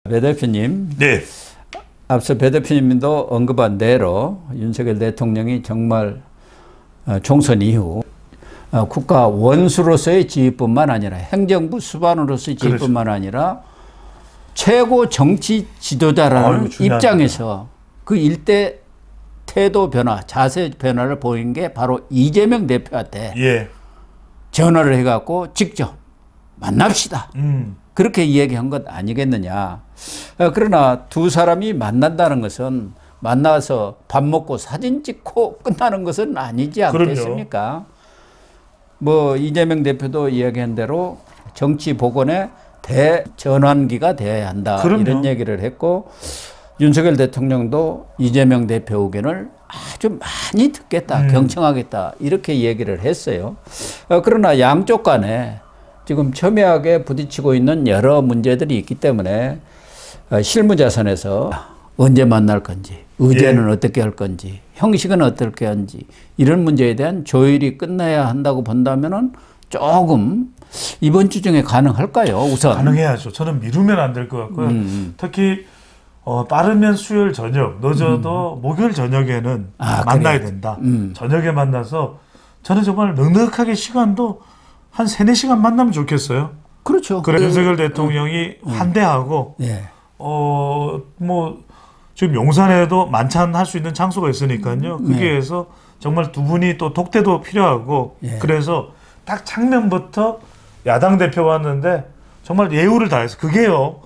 배 대표님, 네. 앞서 배 대표님도 언급한 대로 윤석열 대통령이 정말 총선 이후 국가 원수로서의 지위뿐만 아니라 행정부 수반으로서의 지위뿐만 그렇죠. 아니라 최고 정치 지도자라는 입장에서 그 일대 태도 변화, 자세 변화를 보인 게 바로 이재명 대표한테 예. 전화를 해갖고 직접 만납시다. 그렇게 이야기한 것 아니겠느냐. 그러나 두 사람이 만난다는 것은 만나서 밥 먹고 사진 찍고 끝나는 것은 아니지 않겠습니까? 뭐 이재명 대표도 이야기한 대로 정치 복원의 대전환기가 되어야 한다. 그럼요. 이런 얘기를 했고 윤석열 대통령도 이재명 대표 의견을 아주 많이 듣겠다, 경청하겠다 이렇게 얘기를 했어요. 그러나 양쪽 간에 지금 첨예하게 부딪히고 있는 여러 문제들이 있기 때문에 실무자선에서 언제 만날 건지, 의제는 어떻게 할 건지, 형식은 어떻게 하는지 이런 문제에 대한 조율이 끝나야 한다고 본다면은 조금 이번 주 중에 가능할까요? 우선 가능해야죠. 저는 미루면 안 될 것 같고요. 특히 빠르면 수요일 저녁, 늦어도 목요일 저녁에는 만나야 된다. 저녁에 만나서 저는 정말 넉넉하게 시간도 한 3-4시간 만나면 좋겠어요. 그렇죠. 그래 윤석열 대통령이 환대하고 뭐 지금 용산에도 만찬할 수 있는 장소가 있으니까요. 거기에서 정말 두 분이 또 독대도 필요하고 그래서 딱 장면부터 야당 대표 왔는데 정말 예우를 다해서 그게요.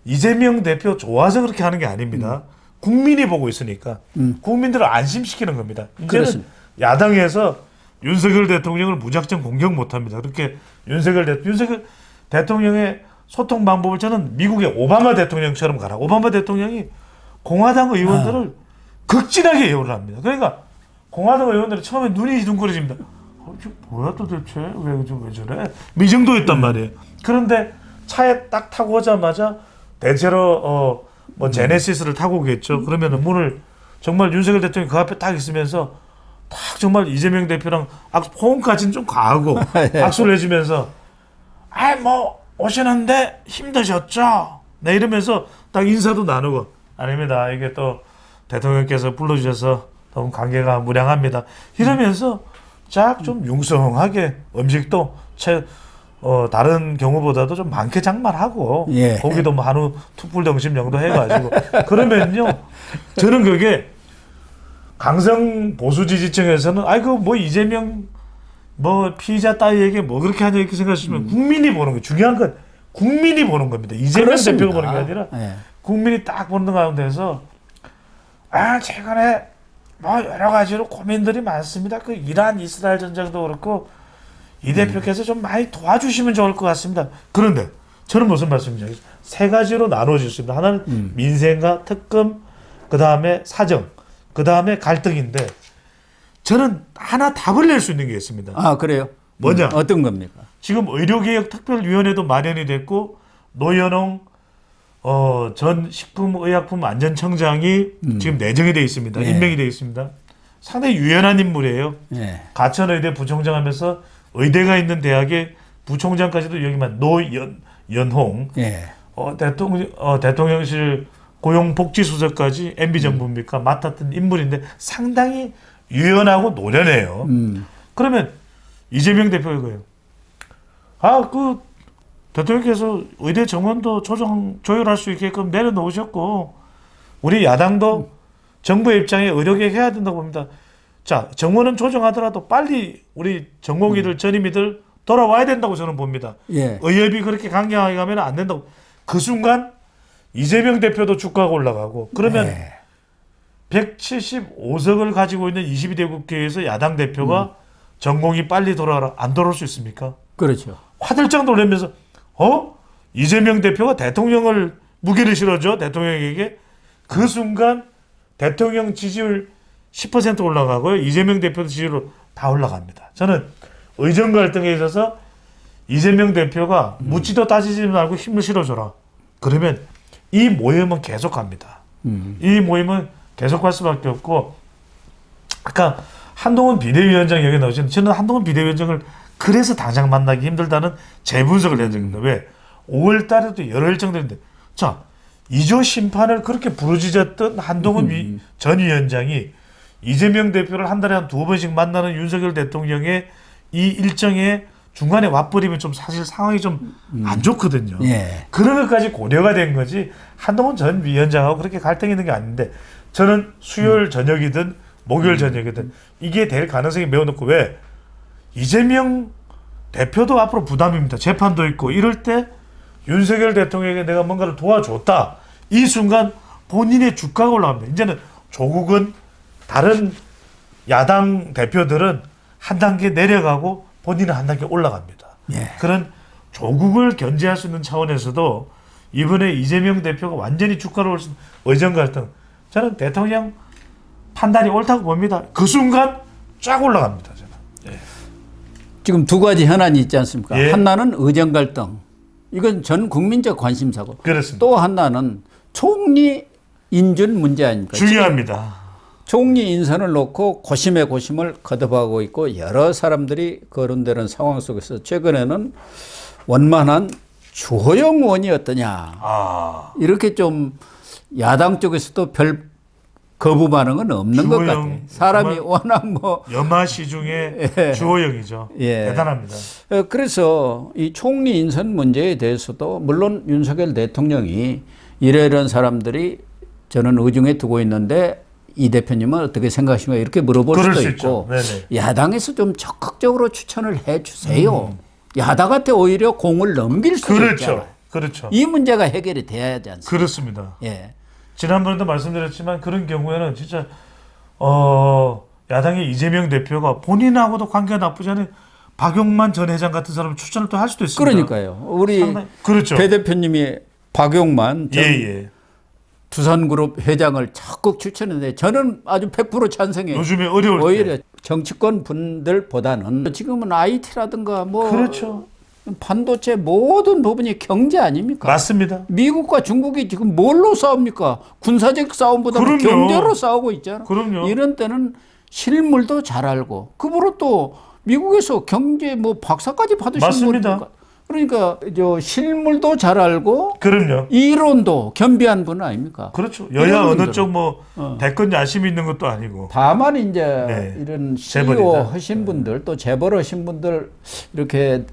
이재명 대표 좋아서 그렇게 하는 게 아닙니다. 국민이 보고 있으니까 국민들을 안심시키는 겁니다. 이제는 그렇습니다. 야당에서 윤석열 대통령을 무작정 공격 못합니다. 그렇게 윤석열 대통령의 소통 방법을 저는 미국의 오바마 대통령처럼 가라. 오바마 대통령이 공화당 의원들을 극진하게 예우를 합니다. 그러니까 공화당 의원들이 처음에 눈이 둥그러집니다. 이게 뭐야 도대체 왜 저래? 이 정도였단 말이에요. 그런데 차에 딱 타고 오자마자 대체로 뭐 제네시스를 타고 오겠죠. 그러면은 문을 정말 윤석열 대통령이 그 앞에 딱 있으면서 딱 정말 이재명 대표랑 호응까지는 좀 과하고 악수를 해주면서 뭐 오시는데 힘드셨죠? 네 이러면서 딱 인사도 나누고 아닙니다. 이게 또 대통령께서 불러주셔서 너무 관계가 무량합니다. 이러면서 쫙 좀 융성하게 음식도 다른 경우보다도 좀 많게 장만하고 고기도 뭐 한우 툭불 등심 정도 해가지고 그러면요 저는 그게 강성 보수 지지층에서는 아이고 뭐 이재명 뭐 피의자 따위에게 뭐 그렇게 하냐 이렇게 생각하시면 국민이 보는 거 중요한 건 국민이 보는 겁니다. 이재명 그렇습니다. 대표가 보는 게 아니라 국민이 딱 보는 가운데서 최근에 뭐 여러 가지로 고민들이 많습니다. 그 이란 이스라엘 전쟁도 그렇고 이 대표께서 좀 많이 도와주시면 좋을 것 같습니다. 그런데 저는 무슨 말씀이냐면 세 가지로 나눠질 수 있습니다. 하나는 민생과 특검, 그 다음에 사정, 그 다음에 갈등인데 저는 하나 답을 낼 수 있는 게 있습니다. 아 그래요? 뭐냐? 어떤 겁니까? 지금 의료개혁특별위원회도 마련이 됐고 노현홍 전 식품의약품안전청장이 지금 내정이 되어 있습니다. 임명이 되어 있습니다. 상당히 유연한 인물이에요. 가천의대 부총장 하면서 의대가 있는 대학의 부총장까지도 여기만 노연홍 대통령실 고용복지수석까지 MB정부입니까? 맡았던 인물인데 상당히 유연하고 노련해요. 그러면 이재명 대표가 이거예요. 그 대통령께서 의대 정원도 조율할 수 있게끔 내려놓으셨고 우리 야당도 정부의 입장에 의료개혁 해야 된다고 봅니다. 자, 정원은 조정하더라도 빨리 우리 전공의들 전임의들 돌아와야 된다고 저는 봅니다. 의협이 그렇게 강경하게 가면 안 된다고. 그 순간 이재명 대표도 주가가 올라가고 그러면 175석을 가지고 있는 22대 국회에서 야당 대표가 전공이 빨리 돌아와라 안 돌아올 수 있습니까? 그렇죠. 화들짝 놀라면서 이재명 대표가 대통령을 무게를 실어줘 대통령에게 그 순간 대통령 지지율 10% 올라가고요. 이재명 대표도 지지율 다 올라갑니다. 저는 의정 갈등에 있어서 이재명 대표가 묻지도 따지지 말고 힘을 실어줘라. 그러면 이 모임은 계속합니다. 이 모임은 계속할 수밖에 없고 아까 한동훈 비대위원장 여기 나오시는데 저는 한동훈 비대위원장을 그래서 당장 만나기 힘들다는 재분석을 해야 됩니다. 왜? 5월 달에도 열흘 정도인데 자 2조 심판을 그렇게 부르짖었던 한동훈 전 위원장이 이재명 대표를 한 달에 한 2번씩 만나는 윤석열 대통령의 이 일정에 중간에 와버리면 좀 사실 상황이 좀 안 좋거든요. 예. 그런 것까지 고려가 된 거지 한동훈 전 위원장하고 그렇게 갈등이 있는 게 아닌데 저는 수요일 저녁이든 목요일 저녁이든 이게 될 가능성이 매우 높고 왜? 이재명 대표도 앞으로 부담입니다. 재판도 있고 이럴 때 윤석열 대통령에게 내가 뭔가를 도와줬다. 이 순간 본인의 주가가 올라갑니다. 이제는 조국은 다른 야당 대표들은 한 단계 내려가고 본인은 한 단계 올라갑니다. 예. 그런 조국을 견제할 수 있는 차원에서도 이번에 이재명 대표가 완전히 주가를 올 수 있는 의정 갈등. 저는 대통령 판단이 옳다고 봅니다. 그 순간 쫙 올라갑니다. 저는. 예. 지금 두 가지 현안이 있지 않습니까? 예. 하나는 의정 갈등. 이건 전 국민적 관심사고. 그렇습니다. 또 하나는 총리 인준 문제 아닙니까? 중요합니다. 총리 인선을 놓고 고심에 고심을 거듭하고 있고 여러 사람들이 거론되는 상황 속에서 최근에는 원만한 주호영 의원이 어떠냐. 이렇게 좀 야당 쪽에서도 별 거부 반응은 없는 것 같아요. 사람이 워낙 뭐 염화시 중에 예. 주호영이죠. 예. 대단합니다. 그래서 이 총리 인선 문제에 대해서도 물론 윤석열 대통령이 이런 사람들이 저는 의중에 두고 있는데 이 대표님은 어떻게 생각하십니까? 이렇게 물어볼 수도 있고 야당에서 좀 적극적으로 추천을 해 주세요. 야당한테 오히려 공을 넘길 수도 있잖아요. 그렇죠. 이 문제가 해결이 돼야 하지 않습니까? 그렇습니다. 예. 지난번에도 말씀드렸지만 그런 경우에는 진짜 야당의 이재명 대표가 본인하고도 관계가 나쁘지 않은 박용만 전 회장 같은 사람을 추천을 또 할 수도 있습니다. 그러니까요. 우리 상당히, 그렇죠. 배 대표님이 박용만 전 두산그룹 회장을 적극 추천했는데 저는 아주 100% 찬성해요. 요즘에 어려울 오히려 때. 정치권 분들보다는 지금은 IT라든가 뭐 그렇죠. 반도체 모든 부분이 경제 아닙니까? 맞습니다. 미국과 중국이 지금 뭘로 싸웁니까? 군사적 싸움보다 경제로 싸우고 있잖아. 그럼요. 이런 때는 실물도 잘 알고 그보로 또 미국에서 경제 뭐 박사까지 받으신 맞습니다. 분이니까 그러니까 저 실물도 잘 알고 그럼요. 이론도 겸비한 분 아닙니까? 그렇죠. 여야 어느 쪽 뭐 대권 야심이 있는 것도 아니고. 다만 이제 이런 CEO 재벌이다. 하신 분들 또 재벌 하신 분들 이렇게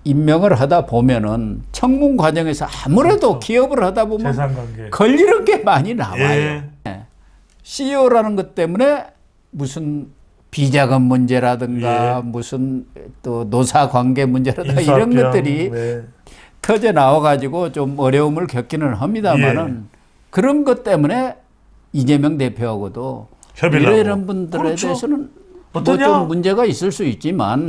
임명을 하다 보면은 청문 과정에서 아무래도 기업을 하다 보면 재산관계 걸리는 게 많이 나와요. 예. CEO라는 것 때문에 무슨 비자금 문제라든가 무슨 또 노사 관계 문제라든가 이런 것들이 터져 나와가지고 좀 어려움을 겪기는 합니다만은 그런 것 때문에 이재명 대표하고도 이런 분들에 대해서는 뭐 좀 문제가 있을 수 있지만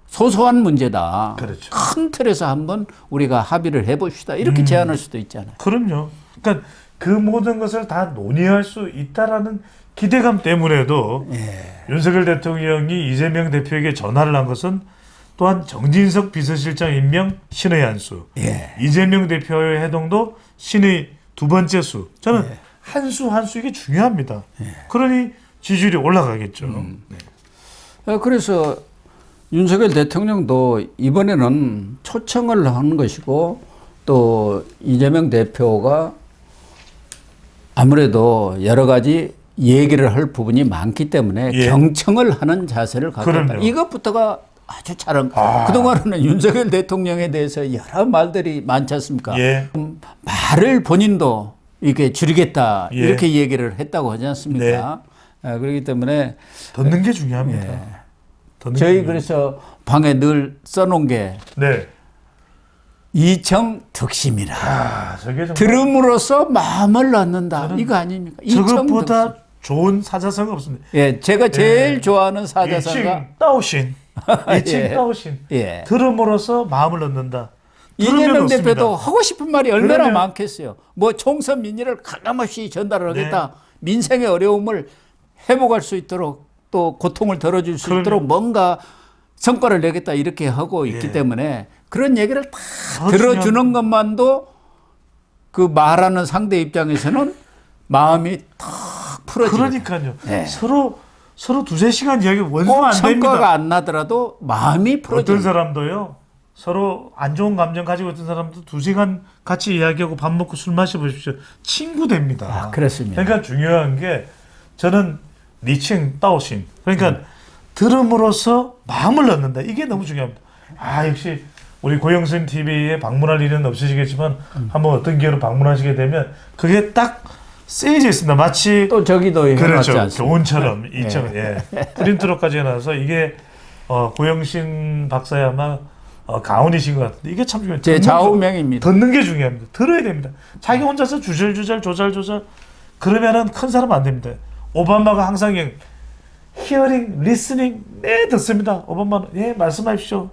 소소한 문제다. 그렇죠. 큰 틀에서 한번 우리가 합의를 해봅시다. 이렇게 제안할 수도 있잖아요. 그럼요. 그러니까 그 모든 것을 다 논의할 수 있다라는 기대감 때문에도 윤석열 대통령이 이재명 대표에게 전화를 한 것은 또한 정진석 비서실장 임명 신의 한 수, 이재명 대표의 해동도 신의 두 번째 수. 저는 한 수 한 수 이게 중요합니다. 그러니 지지율이 올라가겠죠. 그래서 윤석열 대통령도 이번에는 초청을 하는 것이고 또 이재명 대표가 아무래도 여러 가지 얘기를 할 부분이 많기 때문에 경청을 하는 자세를 갖고 있다. 이것부터가 아주 잘한 그동안은 윤석열 대통령에 대해서 여러 말들이 많지 않습니까? 말을 본인도 이렇게 줄이겠다 이렇게 얘기를 했다고 하지 않습니까? 그렇기 때문에 듣는 게 중요합니다. 저희 그래서 방에 늘 써놓은 게 이청득심이라. 들음으로써 마음을 낳는다. 이거 아닙니까? 저것보다 좋은 사자성어 없습니다. 제가 제일 좋아하는 사자성어가 이칭따오신. 이칭따오신. 들음으로써 마음을 낳는다. 이재명 대표도 하고 싶은 말이 얼마나 많겠어요. 뭐 총선 민의를 가감없이 전달을 하겠다. 민생의 어려움을 회복할 수 있도록 또 고통을 덜어줄 수 있도록 뭔가 성과를 내겠다 이렇게 하고 있기 때문에 그런 얘기를 다 들어주는 것만도 그 말하는 상대 입장에서는 마음이 탁 풀어지고. 그러니까요. 서로 두세 시간 이야기 원수 안 됩니다. 성과가 안 나더라도 마음이 풀어지고. 어떤 사람도요. 서로 안 좋은 감정 가지고 있던 사람도 2시간 같이 이야기하고 밥 먹고 술 마셔보십시오. 친구 됩니다. 아, 그렇습니다. 그러니까 중요한 게 저는 리칭 따오신 그러니까 들음으로써 마음을 넣는다. 이게 너무 중요합니다. 아 역시 우리 고영신 TV에 방문할 일은 없으시겠지만 한번 어떤 기회로 방문하시게 되면 그게 딱 쓰여져 있습니다. 마치 또 저기도 해놨지 그렇죠. 않습니까? 교훈처럼 프린트로까지 해놔서 이게 고영신 박사의 아마 가훈이신 것 같은데 이게 참 중요해요. 제 좌우명입니다. 듣는 게 중요합니다. 들어야 됩니다. 자기 혼자서 주절주절 조잘조잘 그러면은 큰 사람 안 됩니다. 오바마가 항상 히어링, 리스닝 네 듣습니다. 오바마는 예 말씀하십시오.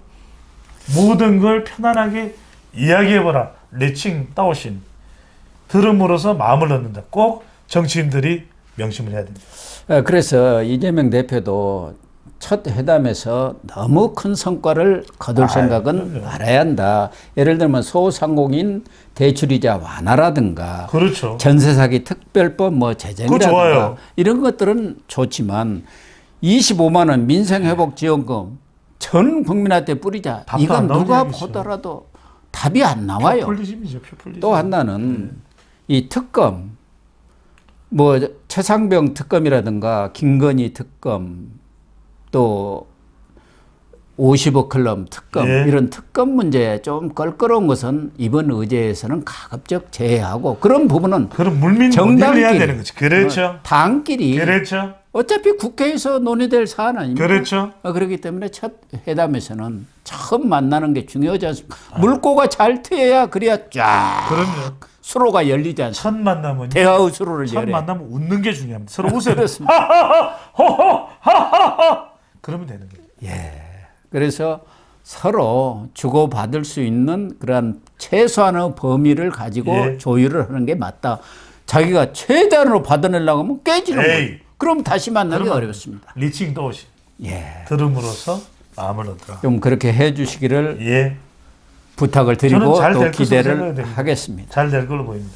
모든 걸 편안하게 이야기해보라. 리칭 따오신 들음으로써 마음을 넣는다. 꼭 정치인들이 명심을 해야 됩니다. 그래서 이재명 대표도 첫 회담에서 너무 큰 성과를 거둘 생각은 말아야 한다. 예를 들면 소상공인 대출이자 완화라든가 그렇죠. 전세 사기 특별법 뭐 제정이라든가 이런 것들은 좋지만 25만 원 민생회복지원금 전 국민한테 뿌리자. 이건 누가 보더라도 답이 안 나와요. 포퓰리즘이죠. 포퓰리즘. 또 하나는 이 특검 뭐 최상병 특검이라든가 김건희 특검 또 50억 클럽 특검 이런 특검 문제 좀 껄끄러운 것은 이번 의제에서는 가급적 제외하고 그런 부분은 그럼 물밑 정당해야 되는 거지. 그렇죠. 당끼리 그렇죠. 어차피 국회에서 논의될 사안 아닙니까? 그렇죠. 그렇기 때문에 첫 회담에서는 처음 만나는 게 중요하지 않습니까? 물꼬가 잘 트여야 그래야 쫙 그럼요. 수로가 열리지 않습니까? 첫 만남은 대화의 수로를 첫 열어야 만나면 웃는 게 중요합니다. 서로 웃어야 그렇습니다. 하하하하하하 그러면 되는 거예요. 예. 그래서 서로 주고받을 수 있는 그러한 최소한의 범위를 가지고 조율을 하는 게 맞다. 자기가 최대한으로 받아내려고 하면 깨지는 거예요. 그럼 다시 만나기 어렵습니다. 리칭 또오시. 들음으로써 마음을 얻더라. 좀 그렇게 해 주시기를 부탁을 드리고 또 기대를 하겠습니다. 잘 될 걸로 보입니다.